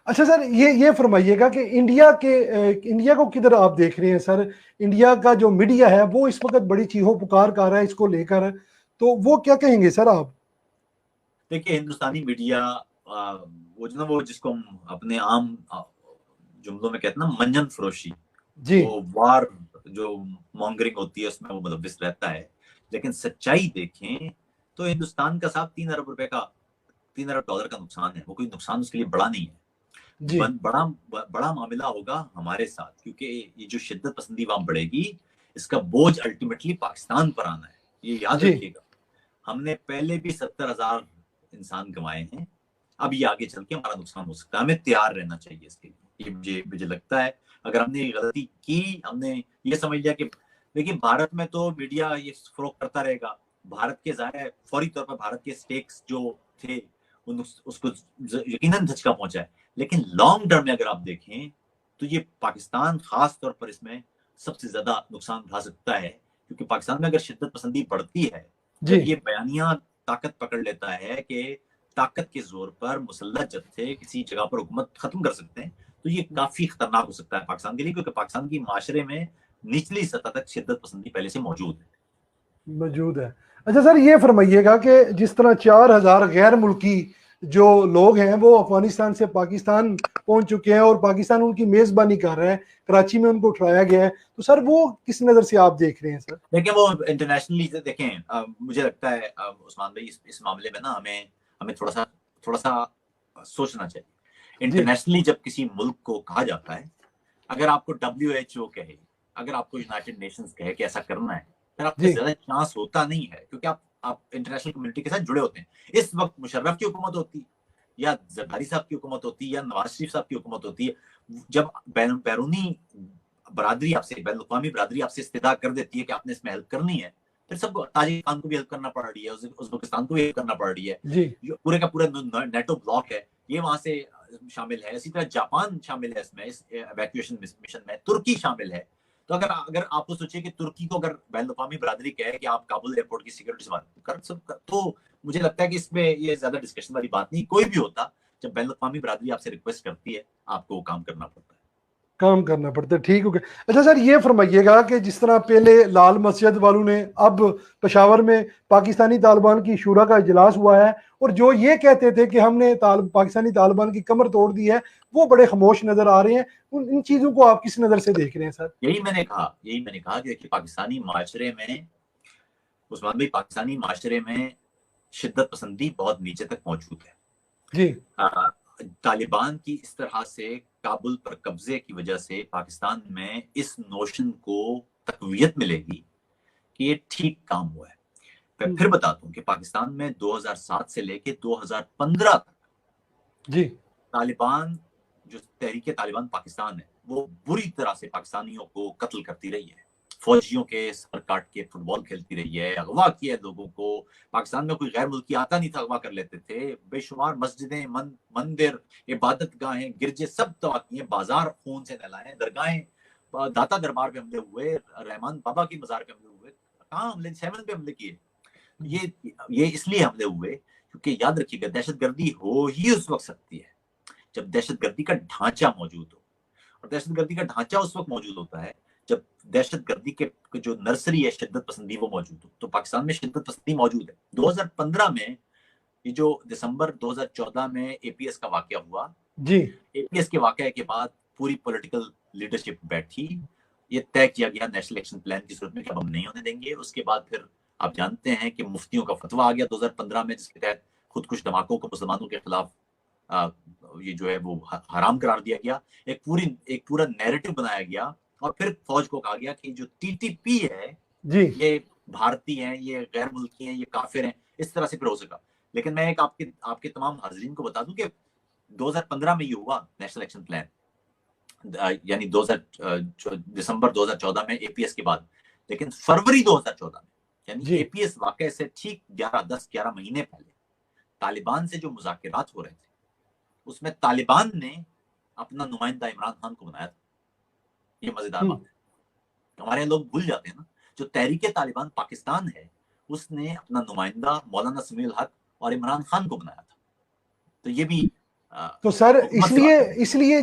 اچھا سر، یہ فرمائیے گا کہ انڈیا کو کدھر آپ دیکھ رہے ہیں سر؟ انڈیا کا جو میڈیا ہے وہ اس وقت بڑی چیخو پکار کر رہا ہے اس کو لے کر، تو وہ کیا کہیں گے سر آپ؟ دیکھیے ہندوستانی میڈیا وہ جو نا وہ جس کو ہم اپنے عام جملوں میں کہتے ہیں نا منجن فروشی، جی وہ وار جو مونگرنگ ہوتی ہے اس میں وہ ملوث رہتا ہے. لیکن سچائی دیکھیں تو ہندوستان کا صاحب 3 ارب ڈالر کا نقصان ہے. وہ کوئی نقصان اس کے لیے بڑا نہیں ہے. جی بڑا معاملہ ہوگا ہمارے ساتھ، کیونکہ یہ جو شدت پسندی وہاں بڑھے گی اس کا بوجھ الٹیمیٹلی پاکستان پر آنا ہے. یہ یاد جی رکھیے گا. ہم نے پہلے بھی 70,000 انسان گنوائے ہیں. اب یہ آگے چل کے ہمارا نقصان ہو سکتا ہے. ہمیں تیار رہنا چاہیے اس کے لیے. یہ مجھے لگتا ہے اگر ہم نے یہ غلطی کی، ہم نے یہ سمجھ لیا کہ دیکھیں بھارت میں تو میڈیا یہ فروغ کرتا رہے گا. بھارت کے ظاہر فوری طور پر بھارت کے سٹیکس جو تھے اس کو یقیناً دھچکا پہنچا ہے. لیکن لانگ ٹرم میں اگر آپ دیکھیں تو یہ پاکستان خاص طور پر اس میں سب سے زیادہ نقصان اٹھا سکتا ہے. کیونکہ پاکستان میں اگر شدت پسندی بڑھتی ہے، جی جب یہ بیانیہ طاقت پکڑ لیتا ہے کہ طاقت کے زور پر مسلح جتھے کسی جگہ پر حکومت ختم کر سکتے ہیں، تو یہ کافی خطرناک ہو سکتا ہے پاکستان کے لیے. کیونکہ پاکستان کی معاشرے میں نچلی سطح تک شدت پسندی پہلے سے موجود ہے. اچھا سر، یہ فرمائیے گا کہ جس طرح 4,000 غیر ملکی جو لوگ ہیں وہ افغانستان سے پاکستان پہنچ چکے ہیں اور پاکستان ان کی میزبانی کر رہا ہے، کراچی میں ان کو اٹھایا گیا ہے، تو سر وہ کس نظر سے آپ دیکھ رہے ہیں سر؟ دیکھیں وہ انٹرنیشنلی دیکھیں مجھے لگتا ہے عثمان بھائی اس معاملے میں نا ہمیں تھوڑا سا سوچنا چاہیے. جی انٹرنیشنلی جب کسی ملک کو کہا جاتا ہے، اگر آپ کو WHO کہے، اگر آپ کو یونائٹڈ نیشنز کہے کہ ایسا کرنا ہے، پھر آپ کے جی زیادہ چانس ہوتا نہیں ہے. کیونکہ آپ انٹرنیشنل کمیونٹی کے ساتھ جڑے ہوتے ہیں. اس وقت مشرف کی حکومت ہوتی یا زرداری صاحب کی حکومت ہوتی یا نواز شریف صاحب کی حکومت ہوتی ہے، جب بیرونی برادری آپ سے، بین الاقوامی برادری آپ سے استدعا کر دیتی ہے کہ آپ نے اس میں ہیلپ کرنی ہے، پھر سب کو تاجکستان کو بھی ہیلپ کرنا پڑ رہی ہے، ازبکستان کو بھی ہیلپ کرنا پڑ رہی ہے. جی پورے کا پورا نیٹو بلاک ہے، یہ وہاں سے شامل ہے. اسی طرح جاپان شامل ہے اس میں، اس ایویکویشن مشن میں ترکی شامل ہے. تو اگر آپ کو سوچیں کہ ترکی کو اگر بین الاقوامی برادری کہے کہ آپ کابل ایئرپورٹ کی سیکورٹی سنبھال تو مجھے لگتا ہے کہ اس میں یہ زیادہ ڈسکشن والی بات نہیں. کوئی بھی ہوتا، جب بین الاقوامی برادری آپ سے ریکویسٹ کرتی ہے آپ کو وہ کام کرنا پڑتا ہے. کام کرنا پڑتا ہے، ٹھیک ہو گیا. اچھا سر، یہ فرمائیے گا کہ جس طرح پہلے لال مسجد والوں نے اب پشاور میں پاکستانی طالبان کی شورا کا اجلاس ہوا ہے، اور جو یہ کہتے تھے کہ ہم نے پاکستانی طالبان کی کمر توڑ دی ہے، وہ بڑے خاموش نظر آ رہے ہیں. ان چیزوں کو آپ کس نظر سے دیکھ رہے ہیں سر؟ یہی میں نے کہا کہ دیکھیے پاکستانی معاشرے میں عثمان بھائی، پاکستانی معاشرے میں شدت پسندی بہت نیچے تک موجود ہے. جی طالبان کی اس طرح سے کابل پر قبضے کی وجہ سے پاکستان میں اس نوشن کو تقویت ملے گی کہ یہ ٹھیک کام ہوا ہے. میں پھر بتاتا ہوں کہ پاکستان میں 2007 سے لے کے 2015 تک جی طالبان، جو تحریک طالبان پاکستان ہے، وہ بری طرح سے پاکستانیوں کو قتل کرتی رہی ہے. فوجیوں کے سر کاٹ کے فٹ بال کھیلتی رہی ہے، اغوا کیا ہے لوگوں کو. پاکستان میں کوئی غیر ملکی آتا نہیں تھا، اغوا کر لیتے تھے. بے شمار مسجدیں، مندر، عبادت گاہیں، گرجے سب تباہ کیے، بازار خون سے نہلائے، درگاہیں، داتا دربار پہ حملے ہوئے، رحمان بابا کی مزار پہ حملے ہوئے. کہاں حملے؟ 7 پہ حملے کیے. یہ اس لیے حملے ہوئے کیونکہ یاد رکھیے گا دہشت گردی ہو ہی اس وقت سکتی ہے جب دہشت گردی کا ڈھانچہ موجود ہو. اور دہشت گردی کا ڈھانچہ اس وقت موجود ہوتا ہے جب دہشت گردی کے جو نرسری ہے شدت پسندی وہ موجود ہو. تو پاکستان میں شدت پسندی موجود ہے. 2015 میں یہ جو دسمبر 2014 میں اے پی ایس کا واقعہ ہوا، جی اے پی ایس کے واقعے کے بعد پوری پولیٹیکل لیڈرشپ بیٹھی. یہ طے کیا گیا نیشنل ایکشن پلان کی صورت میں کہ ہم نہیں ہونے دیں گے. اس کے بعد پھر آپ جانتے ہیں کہ مفتیوں کا فتویٰ آ گیا 2015 میں، جس کے تحت خود کش دھماکوں کو مسلمانوں کے خلاف یہ جو ہے وہ حرام قرار دیا گیا. ایک پورا نیریٹو بنایا گیا اور پھر فوج کو کہا گیا کہ جو ٹی ٹی پی ہے جی یہ بھارتی ہیں، یہ غیر ملکی ہیں، یہ کافر ہیں. اس طرح سے پھر ہو سکا. لیکن میں ایک آپ کے تمام حاضرین کو بتا دوں کہ 2015 میں یہ ہوا نیشنل ایکشن پلان، یعنی دسمبر 2014 میں اے پی ایس کے بعد. لیکن فروری 2014 میں، یعنی جی اے پی ایس واقعے سے ٹھیک 11 مہینے پہلے طالبان سے جو مذاکرات ہو رہے تھے اس میں طالبان نے اپنا نمائندہ عمران خان کو بنایا تھا. یہ مزیدار بات ہے، ہمارے یہاں لوگ بھول جاتے ہیں نا. جو تحریک طالبان پاکستان ہے اس نے اپنا نمائندہ مولانا سمیع الحق اور عمران خان کو بنایا تھا. تو یہ بھی تو سر اس لیے